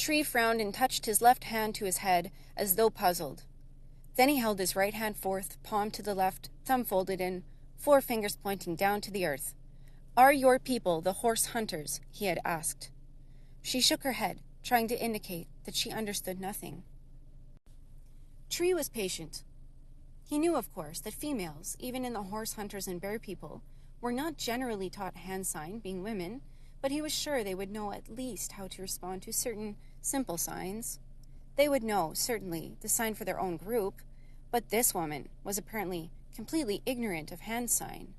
Tree frowned and touched his left hand to his head, as though puzzled. Then he held his right hand forth, palm to the left, thumb folded in, 4 fingers pointing down to the earth. "Are your people the horse hunters?" he had asked. She shook her head, trying to indicate that she understood nothing. Tree was patient. He knew, of course, that females, even in the horse hunters and bear people, were not generally taught hand sign, being women, but he was sure they would know at least how to respond to certain simple signs. They would know, certainly, the sign for their own group, but this woman was apparently completely ignorant of hand sign.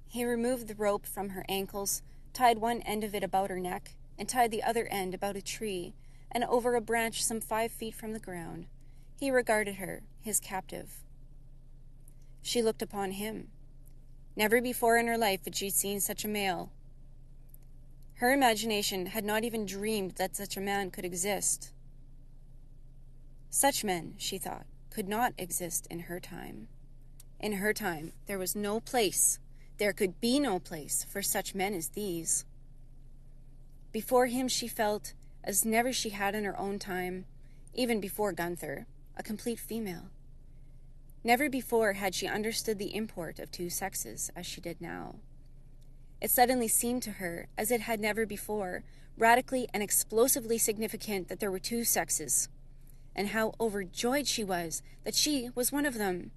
He removed the rope from her ankles, tied one end of it about her neck, and tied the other end about a tree, and over a branch some 5 feet from the ground. He regarded her, his captive. She looked upon him. Never before in her life had she seen such a male. Her imagination had not even dreamed that such a man could exist. Such men, she thought, could not exist in her time. In her time, there was no place, there could be no place for such men as these. Before him she felt, as never she had in her own time, even before Gunther, a complete female. Never before had she understood the import of 2 sexes as she did now. It suddenly seemed to her, as it had never before, radically and explosively significant that there were 2 sexes, and how overjoyed she was that she was one of them.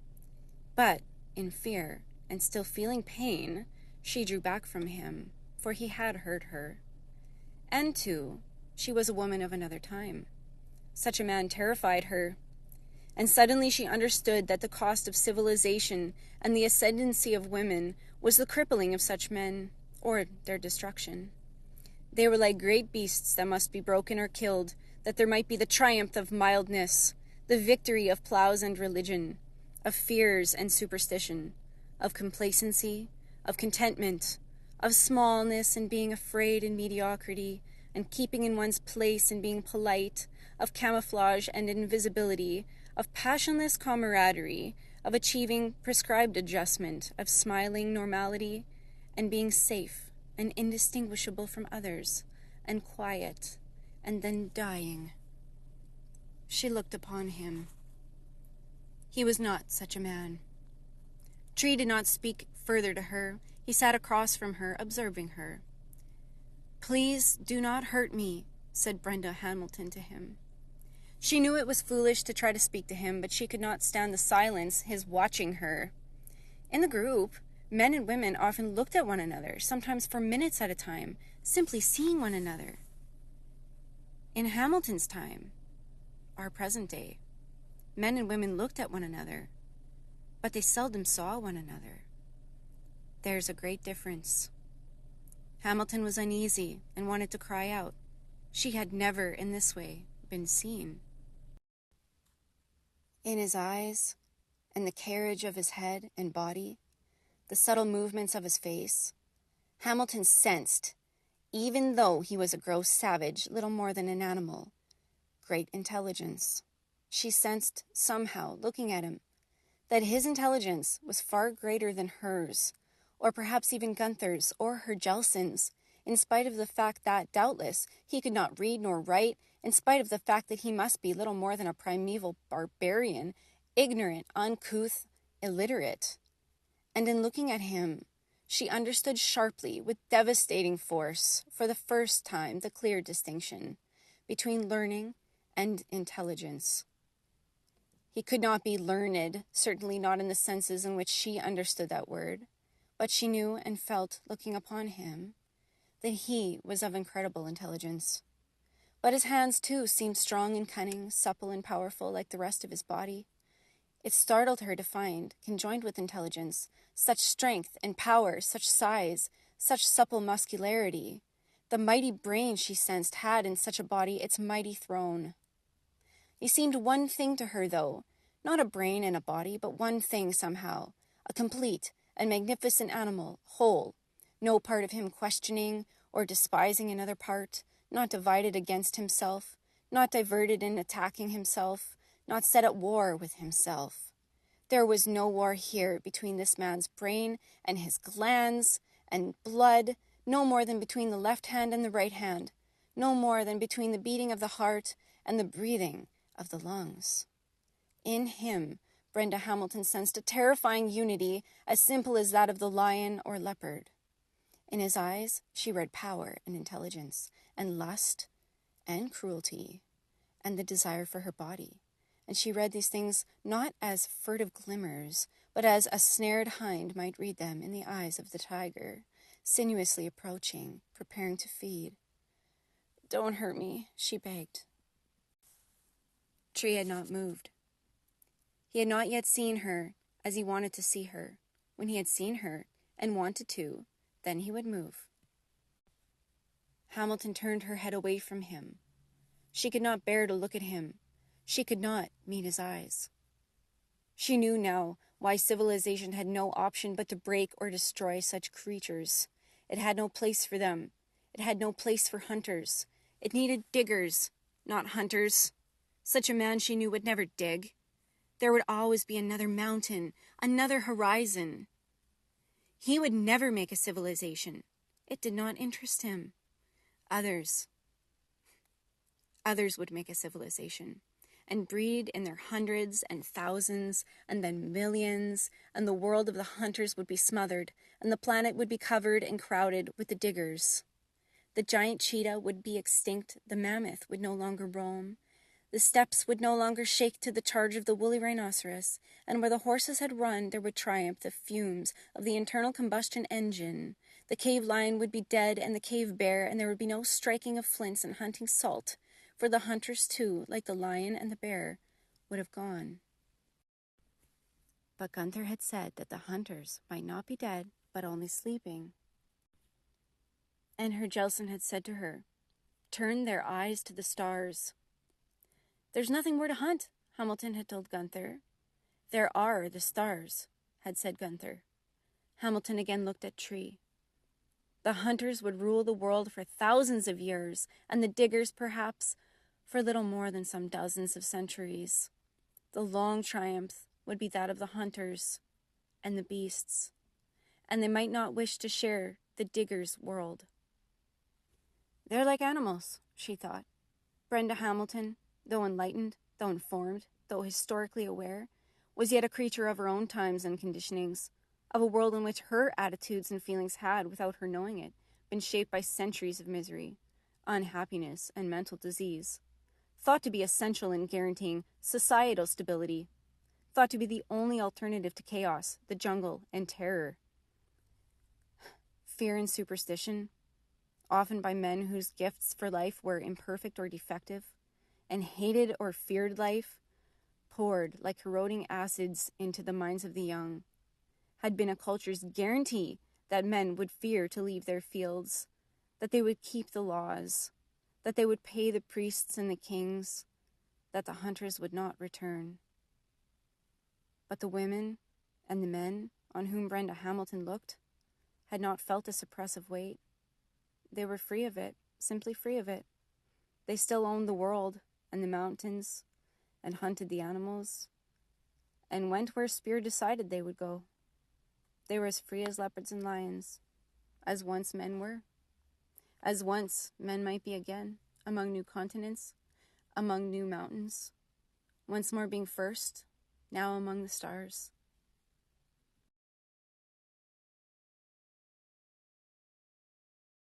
But, in fear, and still feeling pain, she drew back from him, for he had hurt her. And, too, she was a woman of another time. Such a man terrified her. And suddenly she understood that the cost of civilization and the ascendancy of women was the crippling of such men, or their destruction. They were like great beasts that must be broken or killed, that there might be the triumph of mildness, the victory of plows and religion, of fears and superstition, of complacency, of contentment, of smallness and being afraid and mediocrity, and keeping in one's place and being polite, of camouflage and invisibility, of passionless camaraderie, of achieving prescribed adjustment, of smiling normality, and being safe and indistinguishable from others, and quiet, and then dying. She looked upon him. He was not such a man. Tree did not speak further to her. He sat across from her, observing her. "Please do not hurt me," said Brenda Hamilton to him. She knew it was foolish to try to speak to him, but she could not stand the silence, his watching her. In the group, men and women often looked at one another, sometimes for minutes at a time, simply seeing one another. In Hamilton's time, our present day, men and women looked at one another, but they seldom saw one another. There's a great difference. Hamilton was uneasy and wanted to cry out. She had never, in this way, been seen. In his eyes, and the carriage of his head and body, the subtle movements of his face, Hamilton sensed, even though he was a gross savage, little more than an animal, great intelligence. She sensed, somehow, looking at him, that his intelligence was far greater than hers, or perhaps even Gunther's or her Jelson's, in spite of the fact that, doubtless, he could not read nor write, in spite of the fact that he must be little more than a primeval barbarian, ignorant, uncouth, illiterate. And in looking at him, she understood sharply, with devastating force, for the first time, the clear distinction between learning and intelligence. He could not be learned, certainly not in the senses in which she understood that word, but she knew and felt, looking upon him, that he was of incredible intelligence. But his hands, too, seemed strong and cunning, supple and powerful like the rest of his body. It startled her to find, conjoined with intelligence, such strength and power, such size, such supple muscularity. The mighty brain, she sensed, had in such a body its mighty throne. He seemed one thing to her, though, not a brain and a body, but one thing somehow, a complete and magnificent animal, whole, no part of him questioning or despising another part, not divided against himself, not diverted in attacking himself, not set at war with himself. There was no war here between this man's brain and his glands and blood, no more than between the left hand and the right hand, no more than between the beating of the heart and the breathing of the lungs. In him, Brenda Hamilton sensed a terrifying unity as simple as that of the lion or leopard. In his eyes, she read power and intelligence, and lust and cruelty, and the desire for her body. And she read these things not as furtive glimmers, but as a snared hind might read them in the eyes of the tiger, sinuously approaching, preparing to feed. "Don't hurt me," she begged. Tree had not moved. He had not yet seen her as he wanted to see her. When he had seen her and wanted to, then he would move. Hamilton turned her head away from him. She could not bear to look at him. She could not meet his eyes. She knew now why civilization had no option but to break or destroy such creatures. It had no place for them. It had no place for hunters. It needed diggers, not hunters. Such a man, she knew, would never dig. There would always be another mountain, another horizon. He would never make a civilization. It did not interest him. Others would make a civilization and breed in their hundreds and thousands and then millions, and the world of the hunters would be smothered, and the planet would be covered and crowded with the diggers. The giant cheetah would be extinct, the mammoth would no longer roam, the steppes would no longer shake to the charge of the woolly rhinoceros, and where the horses had run there would triumph the fumes of the internal combustion engine. The cave lion would be dead and the cave bear, and there would be no striking of flints and hunting salt, for the hunters too, like the lion and the bear, would have gone. But Gunther had said that the hunters might not be dead, but only sleeping. And Herr Jelson had said to her, "Turn their eyes to the stars." "There's nothing more to hunt," Hamilton had told Gunther. "There are the stars," had said Gunther. Hamilton again looked at Tree. The hunters would rule the world for thousands of years, and the diggers, perhaps, for little more than some dozens of centuries. The long triumph would be that of the hunters and the beasts, and they might not wish to share the diggers' world. "They're like animals," she thought. Brenda Hamilton, though enlightened, though informed, though historically aware, was yet a creature of her own times and conditionings, of a world in which her attitudes and feelings had, without her knowing it, been shaped by centuries of misery, unhappiness, and mental disease, thought to be essential in guaranteeing societal stability, thought to be the only alternative to chaos, the jungle, and terror. Fear and superstition, often by men whose gifts for life were imperfect or defective, and hated or feared life, poured like corroding acids into the minds of the young, had been a culture's guarantee that men would fear to leave their fields, that they would keep the laws, that they would pay the priests and the kings, that the hunters would not return. But the women and the men on whom Brenda Hamilton looked had not felt this oppressive weight. They were free of it, simply free of it. They still owned the world and the mountains and hunted the animals and went where Spear decided they would go. They were as free as leopards and lions, as once men were, as once men might be again, among new continents, among new mountains, once more being first, now among the stars.